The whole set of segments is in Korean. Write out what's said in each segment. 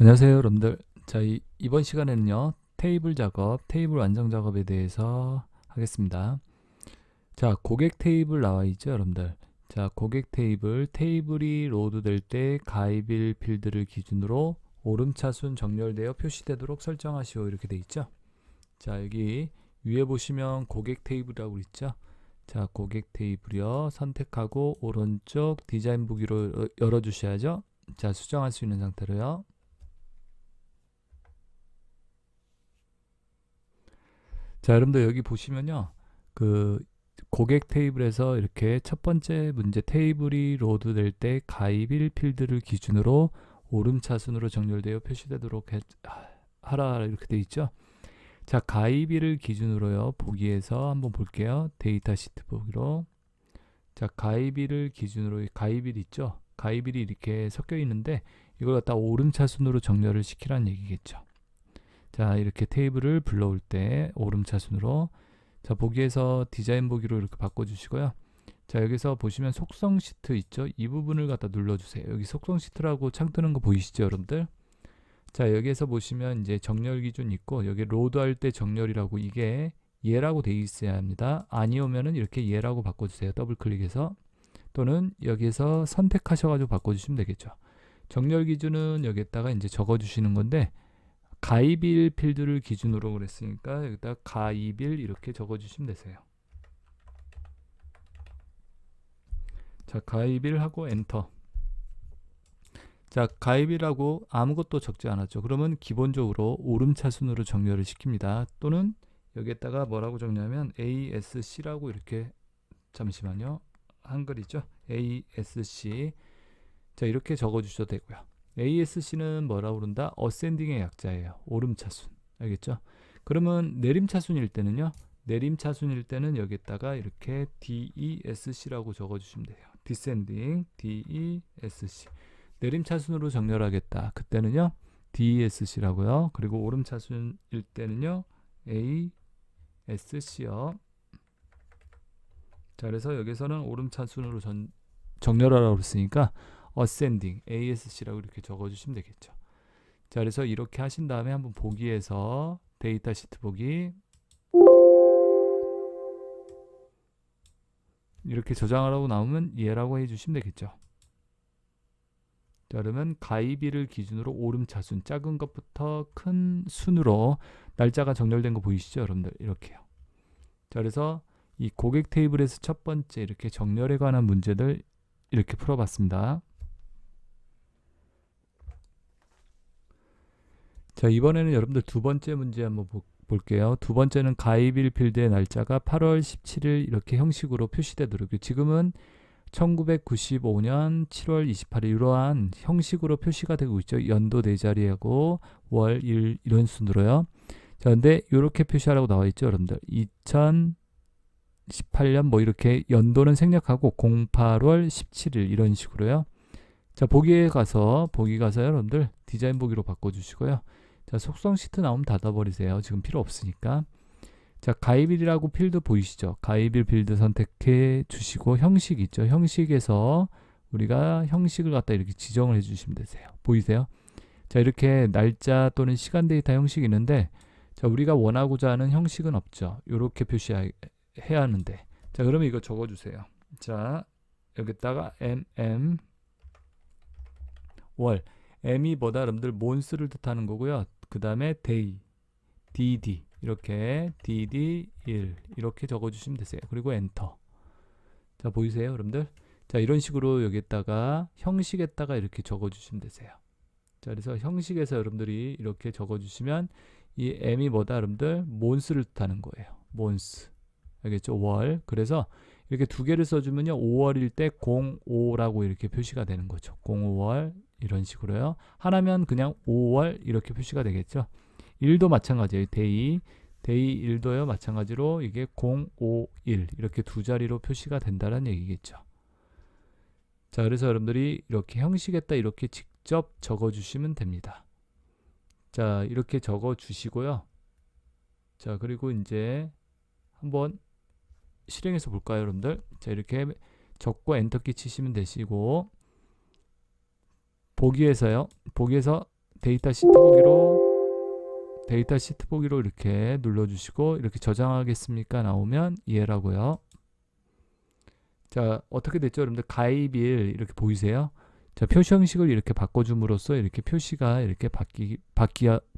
안녕하세요, 여러분들. 자, 이번 시간에는요, 테이블 작업, 테이블 완성 작업에 대해서 하겠습니다. 자, 고객 테이블 나와 있죠, 여러분들. 자, 고객 테이블, 테이블이 로드될 때 가입일 필드를 기준으로 오름차순 정렬되어 표시되도록 설정하시오. 이렇게 돼 있죠. 자, 여기 위에 보시면 고객 테이블이라고 있죠. 자, 고객 테이블이요. 선택하고 오른쪽 디자인 보기로 열어주셔야죠. 자, 수정할 수 있는 상태로요. 자, 여러분들 여기 보시면요. 그 고객 테이블에서 이렇게 첫 번째 문제 테이블이 로드될 때 가입일 필드를 기준으로 오름차순으로 정렬되어 표시되도록 하라 이렇게 돼 있죠. 자, 가입일을 기준으로요. 보기에서 한번 볼게요. 데이터 시트 보기로. 자, 가입일을 기준으로 가입일 있죠. 가입일이 이렇게 섞여 있는데 이걸 갖다 오름차순으로 정렬을 시키라는 얘기겠죠. 자, 이렇게 테이블을 불러올 때 오름차순으로, 자, 보기에서 디자인 보기로 이렇게 바꿔주시고요. 자, 여기서 보시면 속성 시트 있죠. 이 부분을 갖다 눌러주세요. 여기 속성 시트라고 창 뜨는 거 보이시죠, 여러분들? 자, 여기에서 보시면 이제 정렬 기준 있고, 여기 로드할 때 정렬이라고, 이게 예라고 돼 있어야 합니다. 아니오면은 이렇게 예라고 바꿔주세요. 더블 클릭해서. 또는 여기에서 선택하셔가지고 바꿔주시면 되겠죠. 정렬 기준은 여기에다가 이제 적어주시는 건데, 가입일 필드를 기준으로 그랬으니까 여기다 가입일 이렇게 적어주시면 되세요. 자, 가입일 하고 엔터. 자, 가입일하고 아무것도 적지 않았죠. 그러면 기본적으로 오름차순으로 정렬을 시킵니다. 또는 여기에다가 뭐라고 적냐면 ASC라고 이렇게, 잠시만요, 한글이죠. ASC. 자, 이렇게 적어주셔도 되고요. ASC는 뭐라고 그런다? 어센딩의 약자예요. 오름차순. 알겠죠? 그러면 내림차순일 때는요. 내림차순일 때는 여기다가 이렇게 DESC라고 적어주시면 돼요. 디센딩, DESC. 내림차순으로 정렬하겠다. 그때는요. DESC라고요. 그리고 오름차순일 때는요. ASC요. 자, 그래서 여기서는 오름차순으로 정렬하라고 그랬으니까 ascending, ASC라고 이렇게 적어주시면 되겠죠. 자, 그래서 이렇게 하신 다음에 한번 보기에서 데이터 시트 보기 이렇게 저장하라고 나오면 예라고 해주시면 되겠죠. 자, 그러면 가입일을 기준으로 오름차순, 작은 것부터 큰 순으로 날짜가 정렬된 거 보이시죠, 여러분들? 이렇게요. 자, 그래서 이 고객 테이블에서 첫 번째 이렇게 정렬에 관한 문제들 이렇게 풀어봤습니다. 자, 이번에는 여러분들 두 번째 문제 한번 볼게요. 두 번째는 가입일 필드의 날짜가 8월 17일 이렇게 형식으로 표시되도록, 지금은 1995년 7월 28일 이러한 형식으로 표시가 되고 있죠. 연도 네 자리하고 월, 일 이런 순으로요. 자, 근데 이렇게 표시하라고 나와 있죠, 여러분들. 2018년 뭐 이렇게 연도는 생략하고 08월 17일 이런 식으로요. 자, 보기 가서 여러분들 디자인 보기로 바꿔주시고요. 자, 속성 시트 나오면 닫아버리세요. 지금 필요 없으니까. 자, 가입일이라고 필드 보이시죠? 가입일 필드 선택해 주시고 형식 있죠? 형식에서 우리가 형식을 갖다 이렇게 지정을 해 주시면 되세요. 보이세요? 자, 이렇게 날짜 또는 시간 데이터 형식이 있는데, 자, 우리가 원하고자 하는 형식은 없죠. 이렇게 표시해야 하는데, 자, 그러면 이거 적어주세요. 자, 여기다가 월, m이 뭐다? 여러분들 몬스를 뜻하는 거고요. 그 다음에 day, dd 이렇게 dd1 이렇게 적어주시면 되세요. 그리고 엔터. 자, 보이세요, 여러분들? 자, 이런 식으로 여기에다가 형식에다가 이렇게 적어주시면 되세요. 자, 그래서 형식에서 여러분들이 이렇게 적어주시면 이 m이 뭐다? 여러분들 몬스를 뜻하는 거예요. 몬스. 알겠죠? 월. 그래서 이렇게 두 개를 써주면요, 5월일 때 05라고 이렇게 표시가 되는 거죠. 05월 이런 식으로요. 하나면 그냥 5월 이렇게 표시가 되겠죠. 일도 마찬가지예요. 데이 1도요. 마찬가지로 이게 051 이렇게 두 자리로 표시가 된다는 얘기겠죠. 자, 그래서 여러분들이 이렇게 형식에다 이렇게 직접 적어주시면 됩니다. 자, 이렇게 적어주시고요. 자, 그리고 이제 한번 실행해서 볼까요, 여러분들? 자, 이렇게 적고 엔터키 치시면 되시고, 보기에서 데이터 시트 보기로 이렇게 눌러주시고 이렇게 저장하겠습니까? 나오면 예라고요. 자, 어떻게 됐죠? 여러분들 가입일 이렇게 보이세요? 자, 표시 형식을 이렇게 바꿔줌으로써 이렇게 표시가 이렇게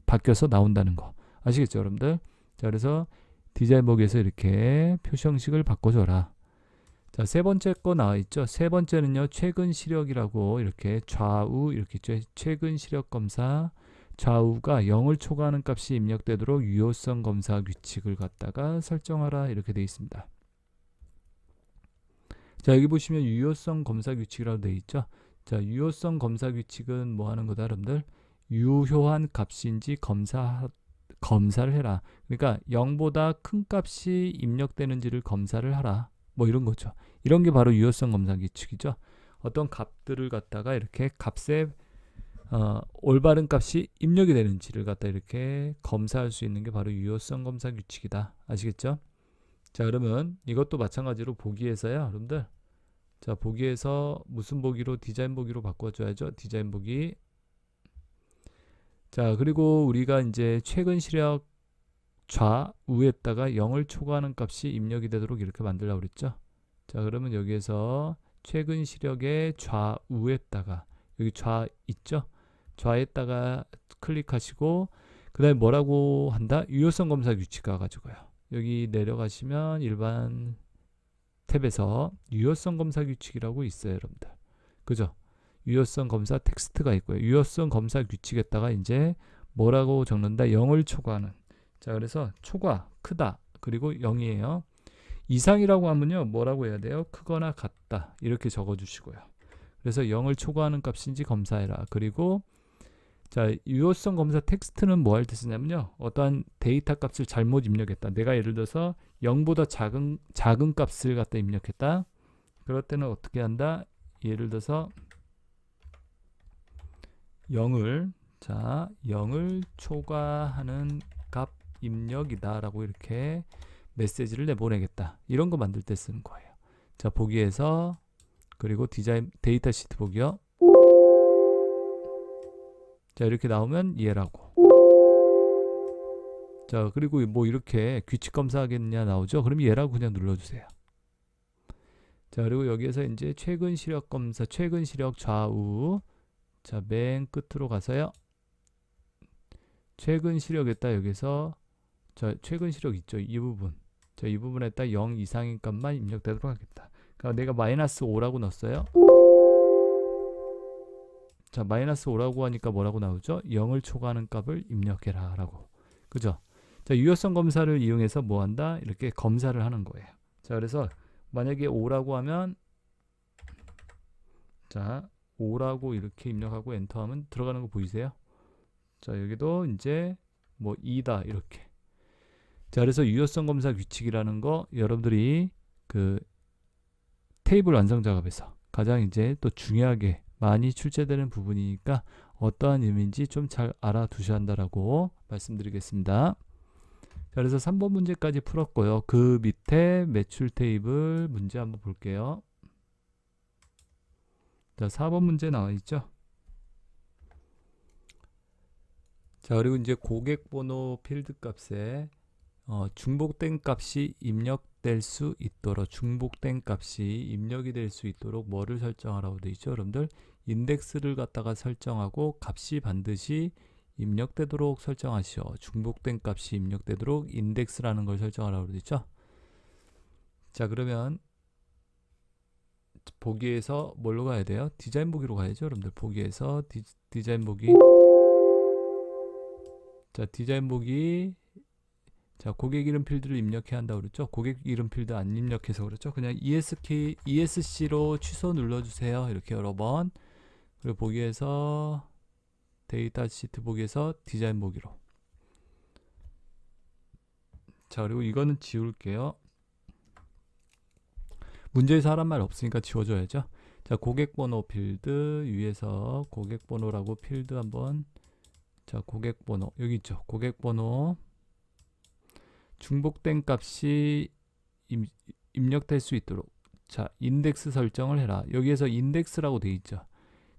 바뀌어서 나온다는 거 아시겠죠, 여러분들? 자, 그래서 디자인 보기에서 이렇게 표시 형식을 바꿔줘라. 자, 세 번째 거 나와 있죠. 세 번째는요, 최근 시력이라고 이렇게 좌우 이렇게 있죠. 최근 시력 검사 좌우가 0을 초과하는 값이 입력되도록 유효성 검사 규칙을 갖다가 설정하라 이렇게 되어 있습니다. 자, 여기 보시면 유효성 검사 규칙이라고 되어 있죠. 자, 유효성 검사 규칙은 뭐 하는 거다, 여러분들? 유효한 값인지 검사를 해라. 그러니까 0보다 큰 값이 입력되는지를 검사를 하라. 뭐 이런 거죠. 이런 게 바로 유효성 검사 규칙이죠. 어떤 값들을 갖다가 이렇게 값에 올바른 값이 입력이 되는지를 갖다 이렇게 검사할 수 있는 게 바로 유효성 검사 규칙이다. 아시겠죠? 자, 그러면 이것도 마찬가지로 보기에서요, 여러분들. 자, 보기에서 무슨 보기로? 디자인 보기로 바꿔줘야죠. 디자인 보기. 자, 그리고 우리가 이제 최근 시력 좌우에다가 0을 초과하는 값이 입력이 되도록 이렇게 만들려고 그랬죠. 자, 그러면 여기에서 최근 시력의 좌우에다가 여기 좌 있죠? 좌에다가 클릭하시고 그 다음에 뭐라고 한다? 유효성 검사 규칙 가가지고요. 여기 내려가시면 일반 탭에서 유효성 검사 규칙이라고 있어요, 여러분들. 그죠? 유효성 검사 텍스트가 있고요. 유효성 검사 규칙에다가 이제 뭐라고 적는다? 0을 초과하는. 자, 그래서 초과, 크다, 그리고 0이에요. 이상이라고 하면요, 뭐라고 해야 돼요? 크거나 같다. 이렇게 적어주시고요. 그래서 0을 초과하는 값인지 검사해라. 그리고 자, 유효성 검사 텍스트는 뭐 할 때 쓰냐면요, 어떠한 데이터 값을 잘못 입력했다. 내가 예를 들어서 0보다 작은 값을 갖다 입력했다. 그럴 때는 어떻게 한다? 예를 들어서 0을 초과하는 값 입력이다 라고 이렇게 메시지를 내보내겠다. 이런 거 만들 때 쓰는 거예요. 자, 보기에서 그리고 디자인 데이터 시트 보기요. 자, 이렇게 나오면 얘라고. 자, 그리고 뭐 이렇게 규칙 검사하겠냐 나오죠. 그럼 얘라고 그냥 눌러주세요. 자, 그리고 여기에서 이제 최근 시력 검사, 최근 시력 좌우. 자, 맨 끝으로 가서요. 최근 시력에다 여기서 자, 최근 시력 있죠. 이 부분. 자, 이 부분에다 0 이상인 값만 입력되도록 하겠다. 그러니까 내가 -5라고 넣었어요. 자, -5라고 하니까 뭐라고 나오죠? 0을 초과하는 값을 입력해라 라고. 그죠? 자, 유효성 검사를 이용해서 뭐 한다? 이렇게 검사를 하는 거예요. 자, 그래서 만약에 5라고 하면 자, 5라고 이렇게 입력하고 엔터하면 들어가는 거 보이세요? 자, 여기도 이제 뭐 2다 이렇게. 자, 그래서 유효성 검사 규칙이라는 거 여러분들이 그 테이블 완성 작업에서 가장 이제 또 중요하게 많이 출제되는 부분이니까 어떠한 의미인지 좀 잘 알아두셔야 한다라고 말씀드리겠습니다. 자, 그래서 3번 문제까지 풀었고요. 그 밑에 매출 테이블 문제 한번 볼게요. 자, 4번 문제 나와 있죠. 자, 그리고 이제 고객번호 필드 값에 중복된 값이 입력될 수 있도록 중복된 값이 입력이 될 수 있도록 뭐를 설정하라고 되어 있죠, 여러분들? 인덱스를 갖다가 설정하고 값이 반드시 입력되도록 설정하시오. 중복된 값이 입력되도록 인덱스라는 걸 설정하라고 되어 있죠. 자, 그러면 보기에서 뭘로 가야 돼요? 디자인 보기로 가야죠, 여러분들. 보기에서 디자인 보기. 자, 디자인 보기. 자, 고객 이름 필드를 입력해야 한다고 그랬죠. 고객 이름 필드 안 입력해서 그렇죠. 그냥 ESC로 취소 눌러주세요. 이렇게 여러 번. 그리고 보기에서 데이터 시트 보기에서 디자인 보기로. 자, 그리고 이거는 지울게요. 문제에서 하란 말 없으니까 지워줘야죠. 자, 고객번호 필드 위에서 고객번호라고 필드 한번. 자, 고객번호 여기 있죠. 고객번호 중복된 값이 입력될 수 있도록 자, 인덱스 설정을 해라. 여기에서 인덱스라고 되어 있죠.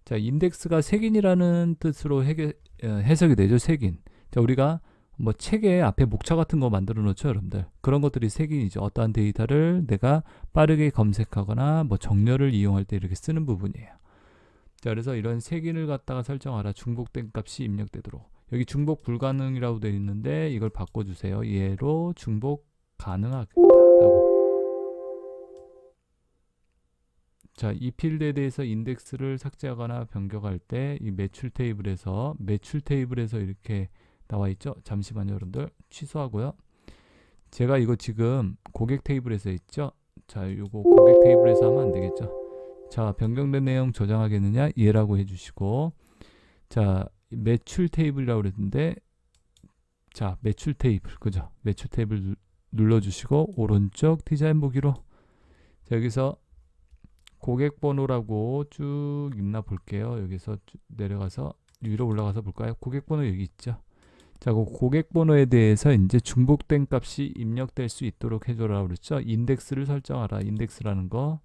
자, 인덱스가 색인이라는 뜻으로 해석이 되죠. 색인. 자, 우리가 뭐 책에 앞에 목차 같은 거 만들어 놓죠, 여러분들. 그런 것들이 색인이죠. 어떠한 데이터를 내가 빠르게 검색하거나 뭐 정렬을 이용할 때 이렇게 쓰는 부분이에요. 자, 그래서 이런 색인을 갖다가 설정하라. 중복된 값이 입력되도록. 여기 중복 불가능이라고 되어 있는데 이걸 바꿔주세요. 얘로 중복 가능하겠다라고. 자, 이 필드에 대해서 인덱스를 삭제하거나 변경할 때 이 매출 테이블에서 이렇게 나와 있죠. 잠시만요, 여러분들. 취소하고요. 제가 이거 지금 고객 테이블에서 있죠. 자, 요거 고객 테이블에서 하면 안 되겠죠. 자, 변경된 내용 저장하겠느냐? 예라고 해주시고, 자, 매출 테이블이라고 그랬는데, 자, 매출 테이블, 그죠? 매출 테이블 눌러주시고, 오른쪽 디자인 보기로, 자, 여기서 고객 번호라고 쭉 있나 볼게요. 여기서 내려가서 위로 올라가서 볼까요? 고객 번호 여기 있죠. 자, 그 고객 번호에 대해서 이제 중복된 값이 입력될 수 있도록 해줘라 그랬죠. 인덱스를 설정하라. 인덱스라는 거.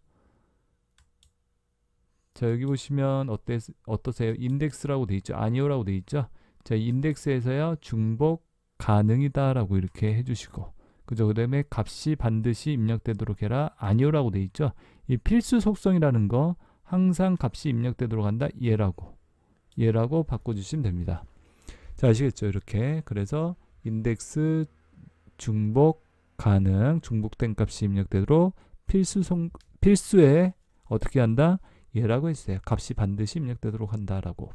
자, 여기 보시면 어떠세요? 인덱스라고 돼 있죠. 아니오라고 돼 있죠. 자, 인덱스에서요 중복 가능이다 라고 이렇게 해주시고, 그죠? 그 다음에 값이 반드시 입력되도록 해라. 아니오라고 돼 있죠. 이 필수 속성이라는 거 항상 값이 입력되도록 한다. 얘라고 바꿔주시면 됩니다. 자, 아시겠죠? 이렇게. 그래서 인덱스 중복 가능, 중복된 값이 입력되도록 필수에 어떻게 한다? 얘라고 했어요. 값이 반드시 입력되도록 한다라고.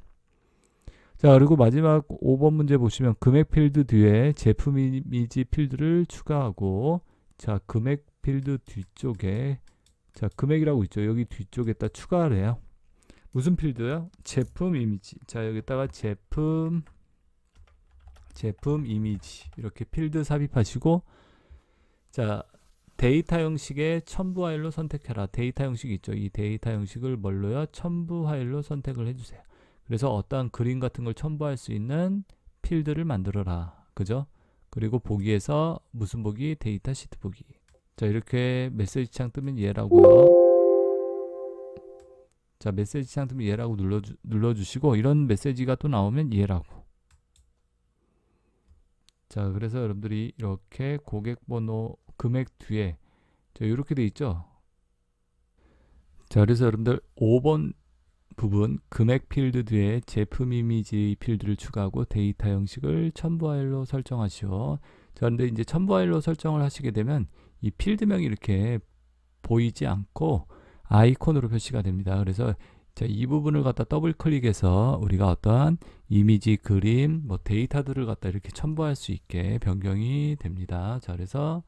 자, 그리고 마지막 5번 문제 보시면 금액 필드 뒤에 제품 이미지 필드를 추가하고, 자, 금액 필드 뒤쪽에, 자, 금액이라고 있죠. 여기 뒤쪽에다 추가를 해요. 무슨 필드요? 제품 이미지. 자, 여기다가 제품 이미지 이렇게 필드 삽입하시고, 자, 데이터 형식의 첨부 파일로 선택해라. 데이터 형식이 있죠. 이 데이터 형식을 뭘로요? 첨부 파일로 선택을 해주세요. 그래서 어떠한 그림 같은 걸 첨부할 수 있는 필드를 만들어라. 그죠? 그리고 보기에서 무슨 보기? 데이터 시트 보기. 자, 이렇게 메시지 창 뜨면 얘라고요. 자, 메시지 창 뜨면 얘라고 눌러주시고, 이런 메시지가 또 나오면 얘라고. 자, 그래서 여러분들이 이렇게 고객번호 금액 뒤에, 자, 이렇게 돼 있죠. 자, 그래서 여러분들 5번 부분 금액 필드 뒤에 제품 이미지 필드를 추가하고 데이터 형식을 첨부 파일로 설정하시오. 자, 근데 이제 첨부 파일로 설정을 하시게 되면 이 필드명이 이렇게 보이지 않고 아이콘으로 표시가 됩니다. 그래서 자, 이 부분을 갖다 더블 클릭해서 우리가 어떠한 이미지, 그림, 뭐 데이터들을 갖다 이렇게 첨부할 수 있게 변경이 됩니다. 자, 그래서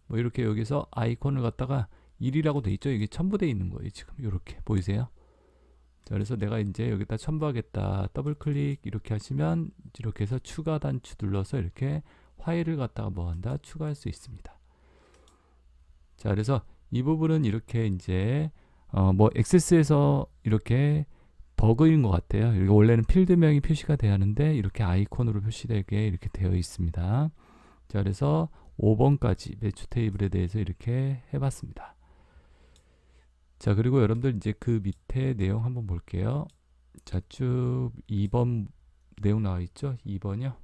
뭐 이렇게 여기서 아이콘을 갖다가 1이라고 돼 있죠. 이게 첨부되어 있는 거예요. 지금 이렇게 보이세요? 자, 그래서 내가 이제 여기다 첨부하겠다. 더블 클릭 이렇게 하시면 이렇게 해서 추가 단추 눌러서 이렇게 파일을 갖다가 뭐 한다? 추가할 수 있습니다. 자, 그래서 이 부분은 이렇게 이제 뭐 액세스에서 이렇게 버그인 것 같아요. 이거 원래는 필드명이 표시가 돼야 하는데 이렇게 아이콘으로 표시되게 이렇게 되어 있습니다. 자, 그래서 5번까지 매출 테이블에 대해서 이렇게 해봤습니다. 자, 그리고 여러분들 이제 그 밑에 내용 한번 볼게요. 자, 쭉 2번 내용 나와 있죠? 2번이요.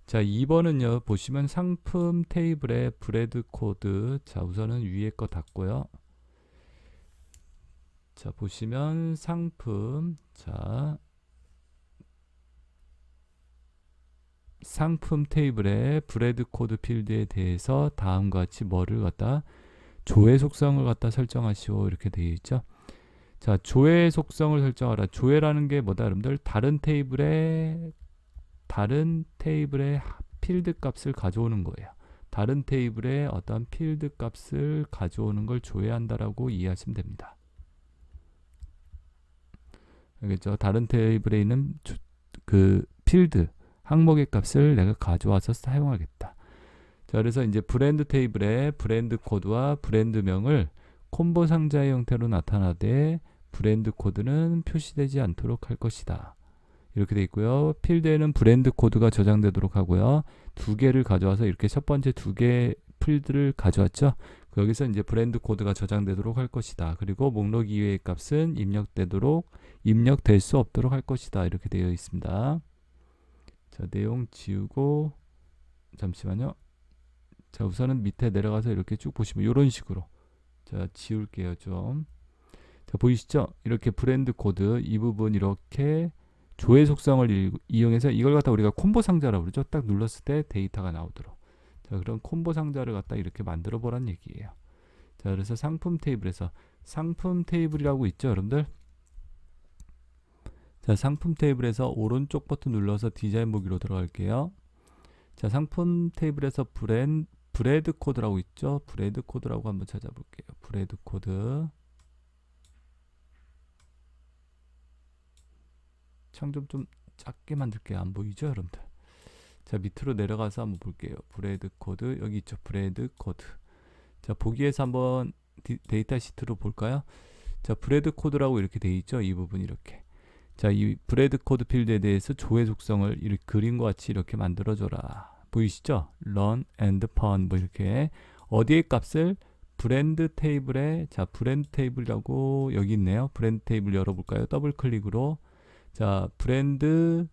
자, 2번은요, 보시면 상품 테이블의 브레드 코드. 자, 우선은 위에 거 닫고요. 자, 보시면 상품, 자, 상품 테이블의 브레드 코드 필드에 대해서 다음과 같이 뭐를 갖다 조회 속성을 갖다 설정하시오. 이렇게 되어 있죠. 자, 조회 속성을 설정하라. 조회라는 게 뭐다, 여러분들? 다른 테이블의 필드 값을 가져오는 거예요. 다른 테이블의 어떤 필드 값을 가져오는 걸 조회한다라고 이해하시면 됩니다. 알겠죠? 다른 테이블에 있는 그 필드 항목의 값을 내가 가져와서 사용하겠다. 자, 그래서 이제 브랜드 테이블의 브랜드 코드와 브랜드명을 콤보 상자의 형태로 나타나되 브랜드 코드는 표시되지 않도록 할 것이다. 이렇게 돼 있고요. 필드에는 브랜드 코드가 저장되도록 하고요. 두 개를 가져와서 이렇게 첫 번째 두 개 필드를 가져왔죠. 여기서 이제 브랜드 코드가 저장되도록 할 것이다. 그리고 목록 이외의 값은 입력될 수 없도록 할 것이다. 이렇게 되어 있습니다. 자, 내용 지우고 잠시만요. 자, 우선은 밑에 내려가서 이렇게 쭉 보시면 이런 식으로 자, 지울게요 좀. 자, 보이시죠? 이렇게 브랜드 코드 이 부분 이렇게 조회 속성을 이용해서 이걸 갖다 우리가 콤보 상자라고 그러죠. 딱 눌렀을 때 데이터가 나오도록. 자, 그런 콤보 상자를 갖다 이렇게 만들어 보란 얘기예요. 자, 그래서 상품 테이블에서 상품 테이블이라고 있죠, 여러분들. 자, 상품 테이블에서 오른쪽 버튼 눌러서 디자인 보기로 들어갈게요. 자, 상품 테이블에서 브레드 코드라고 있죠. 브레드 코드라고 한번 찾아볼게요. 브레드 코드. 창 좀 작게 만들게요. 안 보이죠, 여러분들? 자, 밑으로 내려가서 한번 볼게요. 브레드 코드 여기 있죠. 브레드 코드. 자, 보기에서 한번 데이터 시트로 볼까요? 자, 브레드 코드라고 이렇게 돼 있죠. 이 부분 이렇게. 자, 이 브레드 코드 필드에 대해서 조회 속성을 이렇게 그림과 같이 이렇게 만들어줘라. 보이시죠? run and pun 뭐 이렇게 어디에 값을 브랜드 테이블에 자, 브랜드 테이블이라고 여기 있네요. 브랜드 테이블 열어볼까요? 더블 클릭으로 자, 브랜드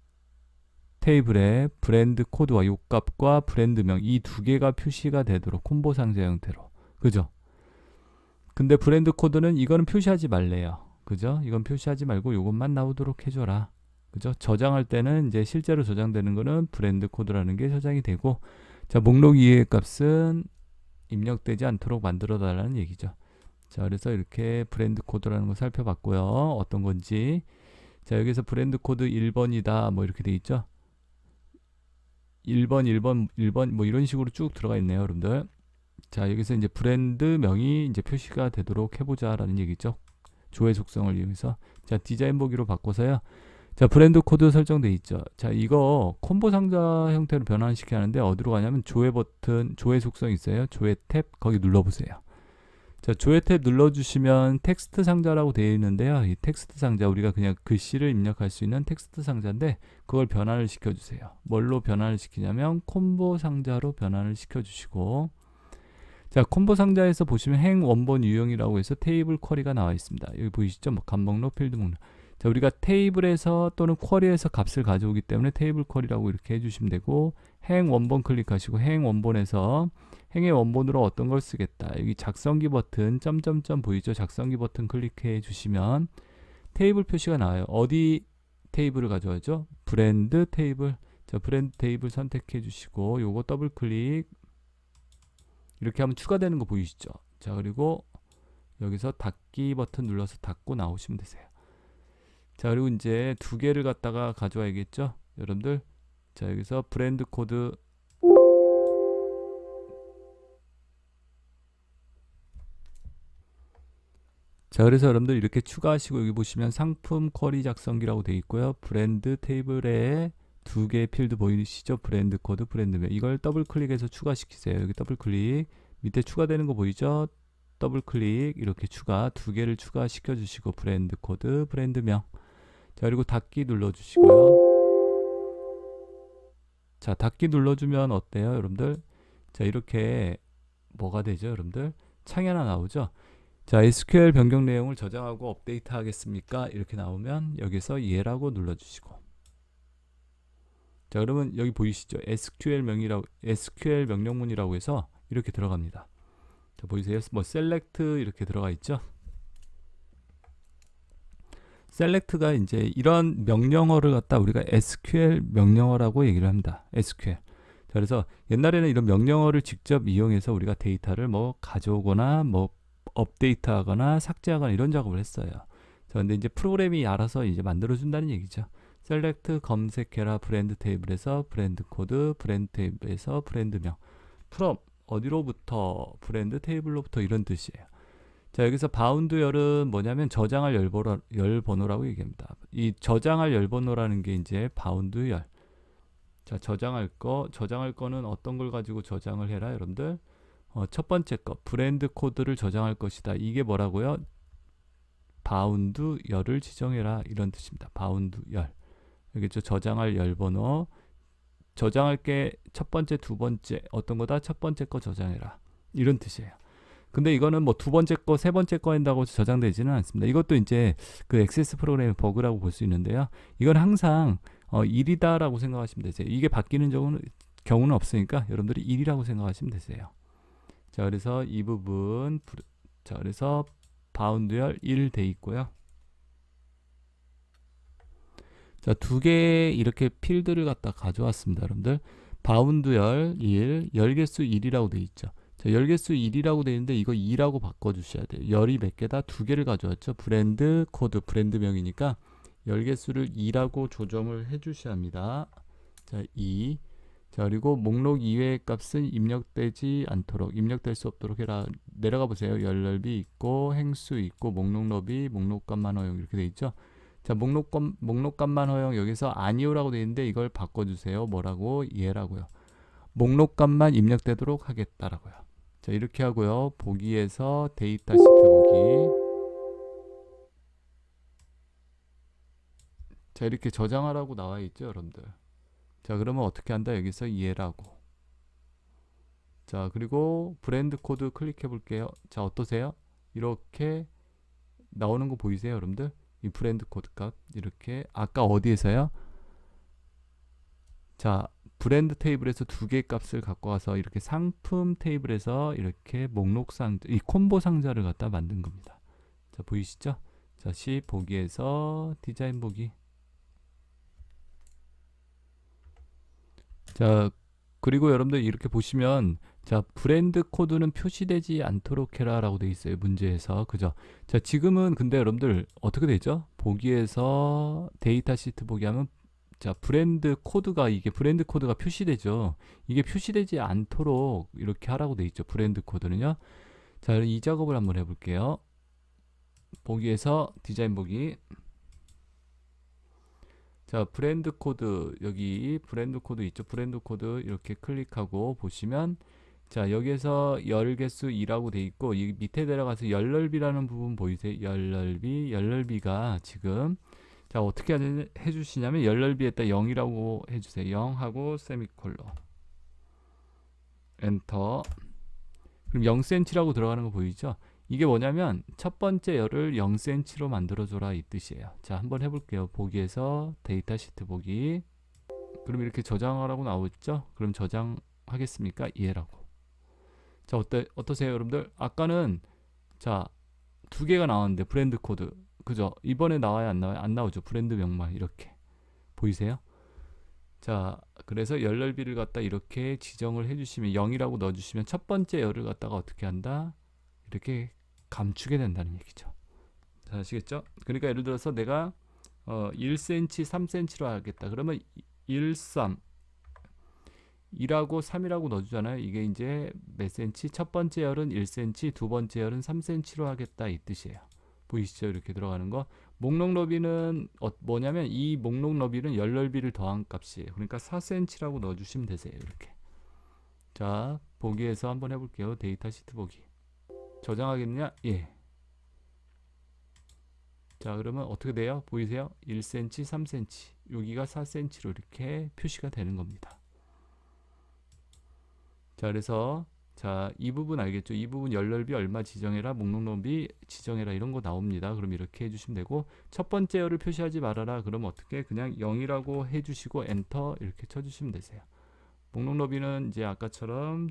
테이블에 브랜드 코드와 요 값과 브랜드명 이 두 개가 표시가 되도록 콤보 상자 형태로. 그죠? 근데 브랜드 코드는 이거는 표시하지 말래요. 그죠? 이건 표시하지 말고 요것만 나오도록 해줘라. 그죠? 저장할 때는 이제 실제로 저장되는 거는 브랜드 코드라는 게 저장이 되고, 자, 목록 이외의 값은 입력되지 않도록 만들어 달라는 얘기죠. 자, 그래서 이렇게 브랜드 코드라는 거 살펴봤고요. 어떤 건지. 자, 여기서 브랜드 코드 1번이다. 뭐 이렇게 돼 있죠. 1번 뭐 이런 식으로 쭉 들어가 있네요, 여러분들. 자, 여기서 이제 브랜드 명이 이제 표시가 되도록 해보자라는 얘기죠. 조회 속성을 이용해서. 자, 디자인 보기로 바꿔서요. 자, 브랜드 코드 설정돼 있죠. 자, 이거 콤보 상자 형태로 변환시켜야 하는데 어디로 가냐면 조회 버튼, 조회 속성 있어요. 조회 탭 거기 눌러보세요. 자, 조회 탭 눌러주시면 텍스트 상자라고 되어 있는데요. 이 텍스트 상자 우리가 그냥 글씨를 입력할 수 있는 텍스트 상자인데 그걸 변환을 시켜주세요. 뭘로 변환을 시키냐면 콤보 상자로 변환을 시켜주시고, 자, 콤보 상자에서 보시면 행 원본 유형이라고 해서 테이블 쿼리가 나와 있습니다. 여기 보이시죠? 뭐 값 목록, 필드 목록. 자, 우리가 테이블에서 또는 쿼리에서 값을 가져오기 때문에 테이블 쿼리라고 이렇게 해주시면 되고, 행 원본 클릭하시고 행 원본에서 행의 원본으로 어떤 걸 쓰겠다. 여기 작성기 버튼 점점점 보이죠? 작성기 버튼 클릭해 주시면 테이블 표시가 나와요. 어디 테이블을 가져와죠? 브랜드 테이블. 자, 브랜드 테이블 선택해 주시고 요거 더블 클릭 이렇게 하면 추가되는 거 보이시죠? 자, 그리고 여기서 닫기 버튼 눌러서 닫고 나오시면 되세요. 자, 그리고 이제 두 개를 갖다가 가져와야겠죠? 여러분들. 자, 여기서 브랜드 코드 자, 그래서 여러분들 이렇게 추가하시고 여기 보시면 상품 쿼리 작성기라고 되어 있고요. 브랜드 테이블에 두 개의 필드 보이시죠? 브랜드 코드, 브랜드명. 이걸 더블 클릭해서 추가시키세요. 여기 더블 클릭. 밑에 추가되는 거 보이죠? 더블 클릭 이렇게 두 개를 추가시켜 주시고 브랜드 코드, 브랜드명. 자, 그리고 닫기 눌러 주시고요. 자, 닫기 눌러주면 어때요, 여러분들? 자, 이렇게 뭐가 되죠, 여러분들? 창이 하나 나오죠? 자, SQL 변경 내용을 저장하고 업데이트 하겠습니까? 이렇게 나오면 여기서 예라고 눌러주시고. 자, 그러면 여기 보이시죠? SQL 명령문이라고 해서 이렇게 들어갑니다. 자, 보이세요? 뭐 select 이렇게 들어가 있죠? select가 이제 이런 명령어를 갖다 우리가 SQL 명령어라고 얘기를 합니다. SQL. 자, 그래서 옛날에는 이런 명령어를 직접 이용해서 우리가 데이터를 뭐 가져오거나 뭐 업데이트하거나 삭제하거나 이런 작업을 했어요. 자, 근데 이제 프로그램이 알아서 이제 만들어준다는 얘기죠. select 검색해라 브랜드 테이블에서 브랜드 코드, 브랜드 테이블에서 브랜드명. from 어디로부터 브랜드 테이블로부터 이런 뜻이에요. 자, 여기서 바운드 열은 뭐냐면 저장할 열번호라고 얘기합니다. 이 저장할 열번호라는 게 이제 바운드 열. 자, 저장할 거는 어떤 걸 가지고 저장을 해라, 여러분들? 첫 번째 거 브랜드 코드를 저장할 것이다. 이게 뭐라고요? 바운드 열을 지정해라 이런 뜻입니다. 바운드 열. 여기죠. 저장할 열 번호. 저장할 게 첫 번째, 두 번째 어떤 거다? 첫 번째 거 저장해라. 이런 뜻이에요. 근데 이거는 뭐 두 번째 거, 세 번째 거 한다고 저장되지는 않습니다. 이것도 이제 그 액세스 프로그램의 버그라고 볼 수 있는데요. 이건 항상 1이다라고 생각하시면 되세요. 이게 바뀌는 경우는 없으니까 여러분들이 1이라고 생각하시면 되세요. 자, 그래서 이 부분, 자, 그래서 바운드열 1 돼 있고요. 자, 두 개 이렇게 필드를 갖다 가져왔습니다, 여러분들. 바운드열 1, 열개수 1이라고 돼 있죠. 자, 열개수 1이라고 돼 있는데 이거 2라고 바꿔주셔야 돼요. 열이 몇 개다? 두 개를 가져왔죠. 브랜드 코드, 브랜드명이니까 열개수를 2라고 조정을 해주셔야 합니다. 자, 2. 자, 그리고 목록 이외의 값은 입력되지 않도록, 입력될 수 없도록 해라. 내려가 보세요. 열 넓이 있고 행수 있고 목록 너비, 목록값만 허용 이렇게 돼 있죠. 자, 목록값만 허용 여기서 아니오라고 돼 있는데 이걸 바꿔주세요. 뭐라고? 예라고요. 목록값만 입력되도록 하겠다라고요. 자, 이렇게 하고요. 보기에서 데이터 시트 보기. 자, 이렇게 저장하라고 나와 있죠, 여러분들. 자, 그러면 어떻게 한다? 여기서 예라고. 자, 그리고 브랜드 코드 클릭해 볼게요. 자, 어떠세요? 이렇게 나오는 거 보이세요, 여러분들? 이 브랜드 코드 값 이렇게 아까 어디에서요? 자, 브랜드 테이블에서 두 개 값을 갖고 와서 이렇게 상품 테이블에서 이렇게 목록 상자, 이 콤보 상자를 갖다 만든 겁니다. 자, 보이시죠? 자, C 보기에서 디자인 보기. 자, 그리고 여러분들 이렇게 보시면 자, 브랜드 코드는 표시되지 않도록 해라 라고 되어 있어요. 문제에서. 그죠? 자, 지금은 근데 여러분들 어떻게 되죠? 보기에서 데이터 시트 보기 하면 자, 이게 브랜드 코드가 표시되죠. 이게 표시되지 않도록 이렇게 하라고 되어 있죠. 브랜드 코드는요. 자, 이 작업을 한번 해볼게요. 보기에서 디자인 보기. 자, 브랜드 코드, 여기 브랜드 코드 있죠. 브랜드 코드 이렇게 클릭하고 보시면 자, 여기에서 열 개수 2라고 돼 있고 이 밑에 내려가서 열 넓이라는 부분 보이세요? 열 넓이가 지금 자, 어떻게 해주시냐면 열 넓이에다 0이라고 해주세요. 0 하고 세미콜론 엔터. 그럼 0cm라고 들어가는 거 보이죠? 이게 뭐냐면 첫 번째 열을 0cm로 만들어줘라 이 뜻이에요. 자, 한번 해볼게요. 보기에서 데이터 시트 보기. 그럼 이렇게 저장하라고 나오죠? 그럼 저장하겠습니까? 예라고. 자, 어떠세요, 여러분들? 아까는 자, 두 개가 나왔는데 브랜드 코드 그죠? 이번에 나와요, 안 나와요? 안 나오죠. 브랜드 명만 이렇게 보이세요? 자, 그래서 열 넓이를 갖다 이렇게 지정을 해주시면 0이라고 넣어주시면 첫 번째 열을 갖다가 어떻게 한다? 이렇게 감추게 된다는 얘기죠. 자, 아시겠죠? 그러니까 예를 들어서 내가 1cm, 3cm로 하겠다. 그러면 1, 3 2라고 3이라고 넣어주잖아요. 이게 이제 몇 cm? 첫 번째 열은 1cm, 두 번째 열은 3cm로 하겠다 이 뜻이에요. 보이시죠? 이렇게 들어가는 거. 목록 너비는 뭐냐면 이 목록 너비는 열 넓이를 더한 값이에요. 그러니까 4cm라고 넣어주시면 되세요. 이렇게. 자, 보기에서 한번 해볼게요. 데이터 시트 보기. 저장하겠느냐? 예. 자, 그러면 어떻게 돼요? 보이세요? 1cm, 3cm. 여기가 4cm로 이렇게 표시가 되는 겁니다. 자, 그래서 자, 이 부분 알겠죠? 이 부분 열 넓이 얼마 지정해라, 목록 넓이 지정해라 이런 거 나옵니다. 그럼 이렇게 해주시면 되고 첫 번째 열을 표시하지 말아라. 그럼 어떻게 그냥 0이라고 해주시고 엔터 이렇게 쳐주시면 되세요. 목록 너비는 이제 아까처럼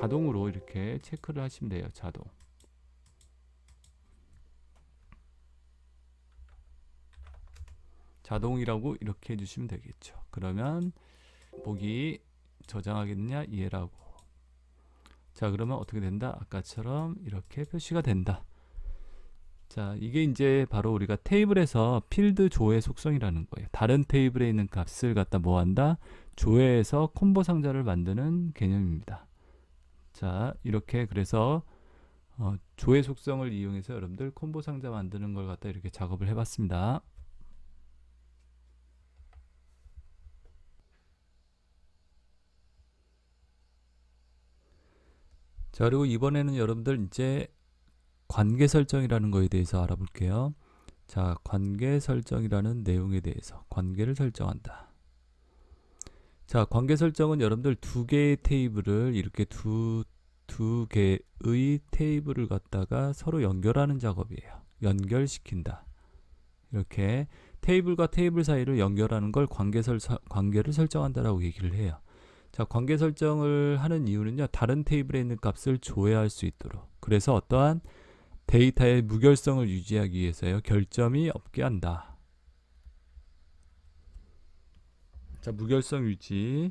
자동으로 이렇게 체크를 하시면 돼요. 자동. 자동이라고 이렇게 해주시면 되겠죠. 그러면 보기 저장하겠느냐? 예라고. 자, 그러면 어떻게 된다? 아까처럼 이렇게 표시가 된다. 자, 이게 이제 바로 우리가 테이블에서 필드 조회 속성이라는 거예요. 다른 테이블에 있는 값을 갖다 뭐 한다? 조회해서 콤보 상자를 만드는 개념입니다. 자, 이렇게 그래서 조회 속성을 이용해서 여러분들 콤보 상자 만드는 걸 갖다 이렇게 작업을 해봤습니다. 자, 그리고 이번에는 여러분들 이제 관계 설정이라는 거에 대해서 알아볼게요. 자, 관계 설정이라는 내용에 대해서 관계를 설정한다. 자, 관계 설정은 여러분들 두 개의 테이블을 이렇게 두 개의 테이블을 갖다가 서로 연결하는 작업이에요. 연결시킨다. 이렇게 테이블과 테이블 사이를 연결하는 걸 관계를 설정한다라고 얘기를 해요. 자, 관계 설정을 하는 이유는요, 다른 테이블에 있는 값을 조회할 수 있도록. 그래서 어떠한 데이터의 무결성을 유지하기 위해서요, 결점이 없게 한다. 자, 무결성 유지.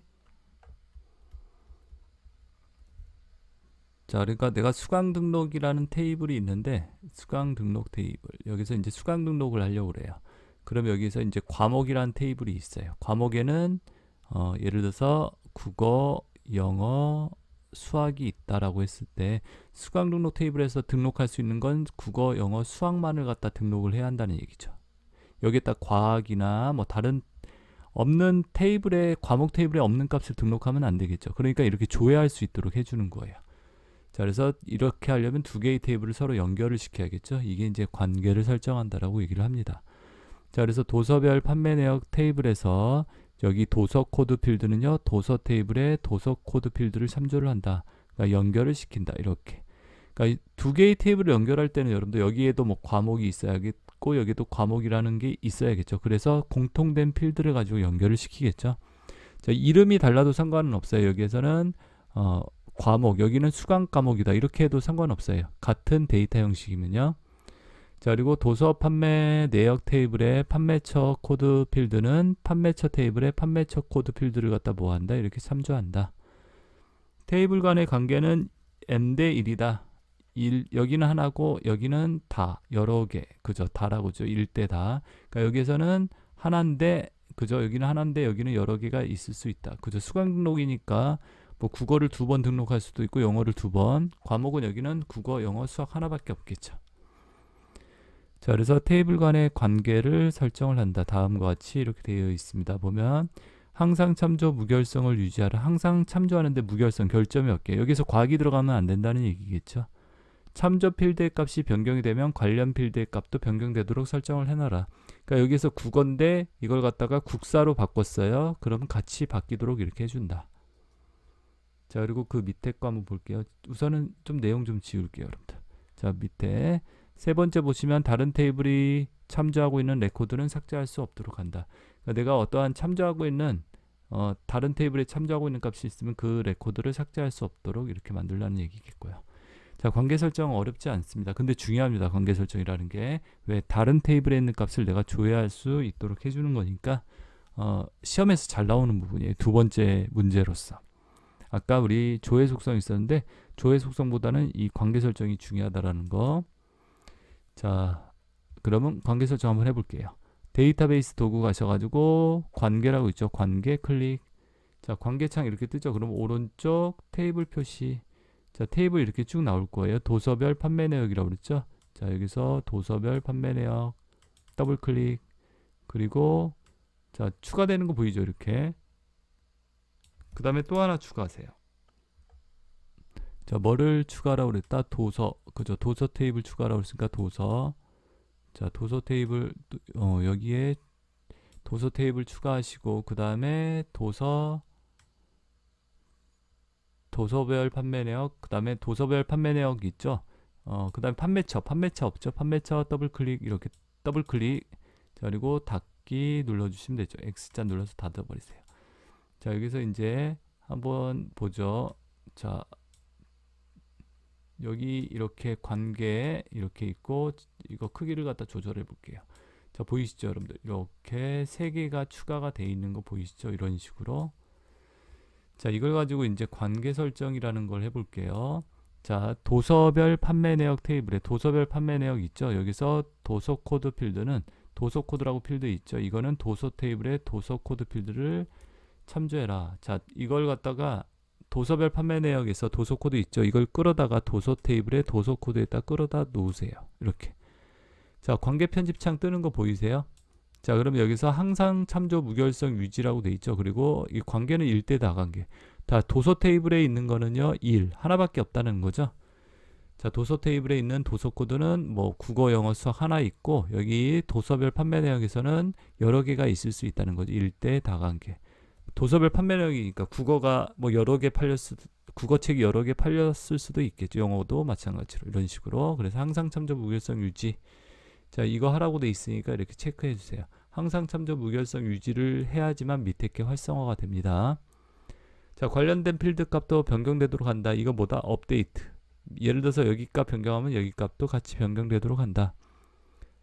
자, 그러니까 내가 수강 등록이라는 테이블이 있는데, 수강 등록 테이블. 여기서 이제 수강 등록을 하려고 그래요. 그럼 여기서 이제 과목이라는 테이블이 있어요. 과목에는 예를 들어서 국어, 영어, 수학이 있다라고 했을 때 수강 등록 테이블에서 등록할 수 있는 건 국어, 영어, 수학만을 갖다 등록을 해야 한다는 얘기죠. 여기에다 과학이나 뭐 다른 없는 테이블에, 과목 테이블에 없는 값을 등록하면 안 되겠죠. 그러니까 이렇게 조회할 수 있도록 해주는 거예요. 자, 그래서 이렇게 하려면 두 개의 테이블을 서로 연결을 시켜야겠죠. 이게 이제 관계를 설정한다라고 얘기를 합니다. 자, 그래서 도서별 판매 내역 테이블에서 여기 도서 코드 필드는요, 도서 테이블에 도서 코드 필드를 참조를 한다. 그러니까 연결을 시킨다. 이렇게. 그러니까 두 개의 테이블을 연결할 때는 여러분들 여기에도 뭐 과목이 있어야겠고 여기도 과목이라는 게 있어야겠죠. 그래서 공통된 필드를 가지고 연결을 시키겠죠. 자, 이름이 달라도 상관은 없어요. 여기에서는 과목, 여기는 수강 과목이다. 이렇게 해도 상관없어요. 같은 데이터 형식이면요. 자, 그리고 도서 판매 내역 테이블의 판매처 코드 필드는 판매처 테이블의 판매처 코드 필드를 갖다 뭐한다? 이렇게 참조한다. 테이블 간의 관계는 n 대 1이다. 1, 여기는 하나고 여기는 다, 여러 개. 그죠? 다라고죠. 1대 다. 그러니까 여기에서는 하나인데, 그죠? 여기는 하나인데 여기는 여러 개가 있을 수 있다. 그죠? 수강 등록이니까 뭐 국어를 2번 등록할 수도 있고 영어를 2번. 과목은 여기는 국어, 영어, 수학 하나밖에 없겠죠. 자, 그래서 테이블 간의 관계를 설정을 한다. 다음과 같이 이렇게 되어 있습니다. 보면 항상 참조 무결성을 유지하라. 항상 참조하는데 무결성, 결점이 없게. 여기서 과학이 들어가면 안 된다는 얘기겠죠. 참조 필드의 값이 변경이 되면 관련 필드의 값도 변경되도록 설정을 해놔라. 그러니까 여기서 국어인데 이걸 갖다가 국사로 바꿨어요. 그러면 같이 바뀌도록 이렇게 해준다. 자, 그리고 그 밑에 거 한번 볼게요. 우선은 좀 내용 좀 지울게요, 여러분들. 자, 밑에 세 번째 보시면 다른 테이블이 참조하고 있는 레코드는 삭제할 수 없도록 한다. 그러니까 내가 어떠한 참조하고 있는 다른 테이블에 참조하고 있는 값이 있으면 그 레코드를 삭제할 수 없도록 이렇게 만들라는 얘기겠고요. 자, 관계 설정 어렵지 않습니다. 근데 중요합니다. 관계 설정이라는 게 왜 다른 테이블에 있는 값을 내가 조회할 수 있도록 해주는 거니까 시험에서 잘 나오는 부분이에요. 두 번째 문제로서. 아까 우리 조회 속성이 있었는데 조회 속성보다는 이 관계 설정이 중요하다라는 거. 자, 그러면 관계 설정 한번 해볼게요. 데이터베이스 도구 가셔가지고 관계라고 있죠. 관계 클릭. 자, 관계창 이렇게 뜨죠. 그럼 오른쪽 테이블 표시. 자, 테이블 이렇게 쭉 나올 거예요. 도서별 판매 내역이라고 그랬죠. 자, 여기서 도서별 판매 내역 더블 클릭. 그리고 자, 추가되는 거 보이죠. 이렇게. 그 다음에 또 하나 추가하세요. 자, 뭐를 추가하라고 그랬다? 도서. 그죠? 도서 테이블 추가하라고 했으니까 도서. 자, 도서 테이블 여기에 도서 테이블 추가하시고 그 다음에 도서별 판매 내역, 그 다음에 도서별 판매 내역 있죠? 그 다음에 판매처 없죠? 판매처 더블 클릭, 이렇게 더블 클릭. 자, 그리고 닫기 눌러주시면 되죠. X자 눌러서 닫아버리세요. 자, 여기서 이제 한번 보죠. 자, 여기 이렇게 관계 이렇게 있고 이거 크기를 갖다 조절해 볼게요. 자, 보이시죠, 여러분들? 이렇게 세 개가 추가가 돼 있는 거 보이시죠? 이런 식으로. 자, 이걸 가지고 이제 관계 설정이라는 걸 해볼게요. 자, 도서별 판매 내역 테이블에 도서별 판매 내역 있죠? 여기서 도서 코드 필드는 도서 코드라고 필드 있죠? 이거는 도서 테이블에 도서 코드 필드를 참조해라. 자, 이걸 갖다가 도서별 판매 내역에서 도서 코드 있죠? 이걸 끌어다가 도서 테이블에 도서 코드에다 끌어다 놓으세요. 이렇게. 자, 관계 편집창 뜨는 거 보이세요? 자, 그럼 여기서 항상 참조 무결성 유지라고 돼 있죠. 그리고 이 관계는 1대 다관계. 다 도서 테이블에 있는 거는요, 1 하나밖에 없다는 거죠. 자, 도서 테이블에 있는 도서 코드는 뭐 국어, 영어, 수학 하나 있고 여기 도서별 판매 내역에서는 여러 개가 있을 수 있다는 거죠. 1대 다관계. 도서별 판매량이니까 국어가 뭐 여러 개 국어책이 여러 개 팔렸을 수도 있겠죠. 영어도 마찬가지로 이런 식으로. 그래서 항상 참조 무결성 유지. 자, 이거 하라고 돼 있으니까 이렇게 체크해 주세요. 항상 참조 무결성 유지를 해야지만 밑에 게 활성화가 됩니다. 자, 관련된 필드 값도 변경되도록 한다. 이거 뭐다? 업데이트. 예를 들어서 여기 값 변경하면 여기 값도 같이 변경되도록 한다.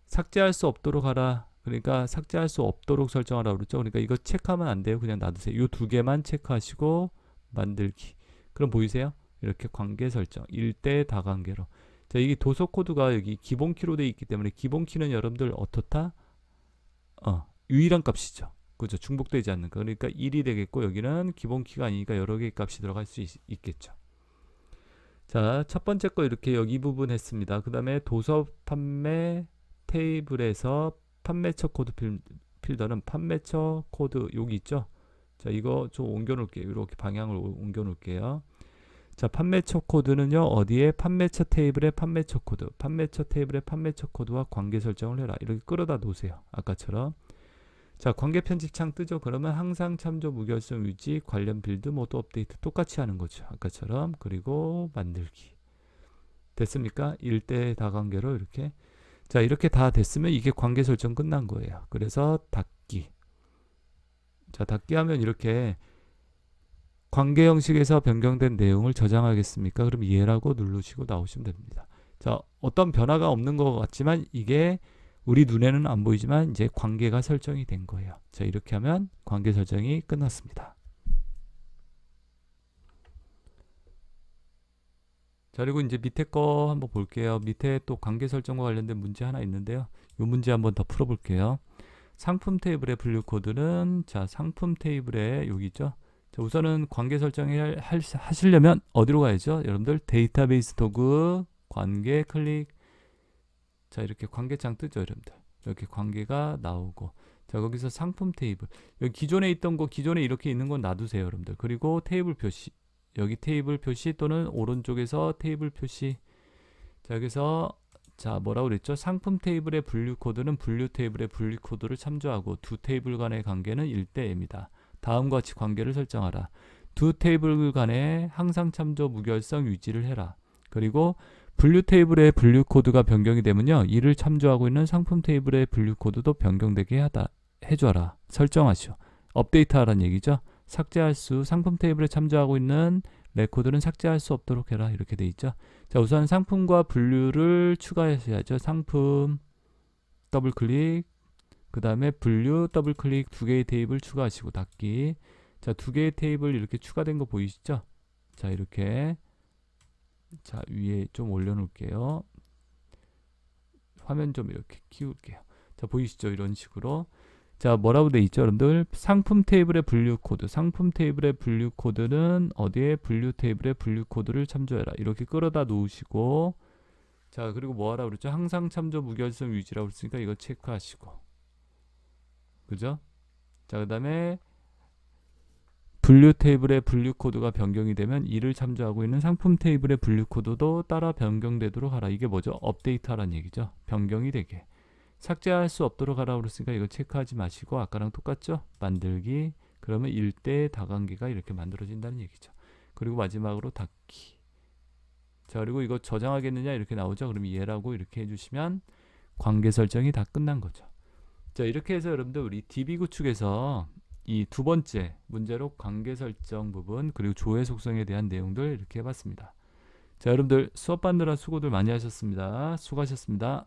삭제할 수 없도록 하라. 그러니까 삭제할 수 없도록 설정하라고 그랬죠. 그러니까 이거 체크하면 안 돼요. 그냥 놔두세요. 이 두 개만 체크하시고 만들기. 그럼 보이세요? 이렇게 관계 설정. 1대 다관계로. 자, 이게 도서 코드가 여기 기본 키로 되어 있기 때문에 기본 키는 여러분들 어떻다? 유일한 값이죠. 그죠? 중복되지 않는 거. 그러니까 1이 되겠고 여기는 기본 키가 아니니까 여러 개의 값이 들어갈 수 있겠죠. 자, 첫 번째 거 이렇게 여기 부분 했습니다. 그 다음에 도서 판매 테이블에서 판매처 코드 필더는 판매처 코드 여기 있죠. 자, 이거 좀 옮겨 놓을게요. 이렇게 방향을 옮겨 놓을게요. 자, 판매처 코드는요, 어디에? 판매처 테이블의 판매처 코드. 판매처 테이블의 판매처 코드와 관계 설정을 해라. 이렇게 끌어다 놓으세요. 아까처럼. 자, 관계 편집 창 뜨죠. 그러면 항상 참조 무결성 유지 관련 빌드 모두 업데이트 똑같이 하는 거죠. 아까처럼. 그리고 만들기. 됐습니까? 1대 다관계로 이렇게. 자, 이렇게 다 됐으면 이게 관계 설정 끝난 거예요. 그래서 닫기. 자, 닫기 하면 이렇게 관계 형식에서 변경된 내용을 저장하겠습니까? 그럼 예라고 누르시고 나오시면 됩니다. 자, 어떤 변화가 없는 것 같지만 이게 우리 눈에는 안 보이지만 이제 관계가 설정이 된 거예요. 자, 이렇게 하면 관계 설정이 끝났습니다. 자, 그리고 이제 밑에 거 한번 볼게요. 밑에 또 관계 설정과 관련된 문제 하나 있는데요. 이 문제 한번 더 풀어볼게요. 상품 테이블의 분류 코드는 자, 상품 테이블에 여기 있죠. 자, 우선은 관계 설정을 하시려면 어디로 가야죠? 여러분들 데이터베이스 도구 관계 클릭. 자, 이렇게 관계창 뜨죠, 여러분들. 이렇게 관계가 나오고. 자, 거기서 상품 테이블. 여기 기존에 있던 거, 기존에 이렇게 있는 건 놔두세요, 여러분들. 그리고 테이블 표시. 여기 테이블 표시 또는 오른쪽에서 테이블 표시. 자, 여기서 자, 뭐라고 그랬죠? 상품 테이블의 분류 코드는 분류 테이블의 분류 코드를 참조하고 두 테이블 간의 관계는 1대1입니다. 다음과 같이 관계를 설정하라. 두 테이블 간의 항상 참조 무결성 유지를 해라. 그리고 분류 테이블의 분류 코드가 변경이 되면요, 이를 참조하고 있는 상품 테이블의 분류 코드도 변경되게 해줘라. 설정하시오. 업데이트하라는 얘기죠. 삭제할 수, 상품 테이블에 참조하고 있는 레코드는 삭제할 수 없도록 해라. 이렇게 돼 있죠. 자, 우선 상품과 분류를 추가하셔야죠. 상품 더블 클릭, 그 다음에 분류 더블 클릭, 두 개의 테이블 추가하시고 닫기. 자, 두 개의 테이블 이렇게 추가된 거 보이시죠? 자, 이렇게 자, 위에 좀 올려놓을게요. 화면 좀 이렇게 키울게요. 자, 보이시죠? 이런 식으로. 자, 뭐라고 돼 있죠, 여러분들? 상품 테이블의 분류 코드. 상품 테이블의 분류 코드는 어디에? 분류 테이블의 분류 코드를 참조해라. 이렇게 끌어다 놓으시고. 자, 그리고 뭐 하라고 그랬죠? 항상 참조 무결성 유지라고 했으니까 이거 체크하시고. 그죠? 자, 그 다음에 분류 테이블의 분류 코드가 변경이 되면 이를 참조하고 있는 상품 테이블의 분류 코드도 따라 변경되도록 하라. 이게 뭐죠? 업데이트 하라는 얘기죠. 변경이 되게. 삭제할 수 없도록 하라고 그랬으니까 이거 체크하지 마시고 아까랑 똑같죠? 만들기. 그러면 1대 다관계가 이렇게 만들어진다는 얘기죠. 그리고 마지막으로 닫기. 자, 그리고 이거 저장하겠느냐 이렇게 나오죠. 그럼 얘라고 이렇게 해주시면 관계 설정이 다 끝난 거죠. 자, 이렇게 해서 여러분들 우리 DB 구축에서 이 두 번째 문제로 관계 설정 부분 그리고 조회 속성에 대한 내용들 이렇게 해봤습니다. 자, 여러분들 수업 받느라 수고들 많이 하셨습니다. 수고하셨습니다.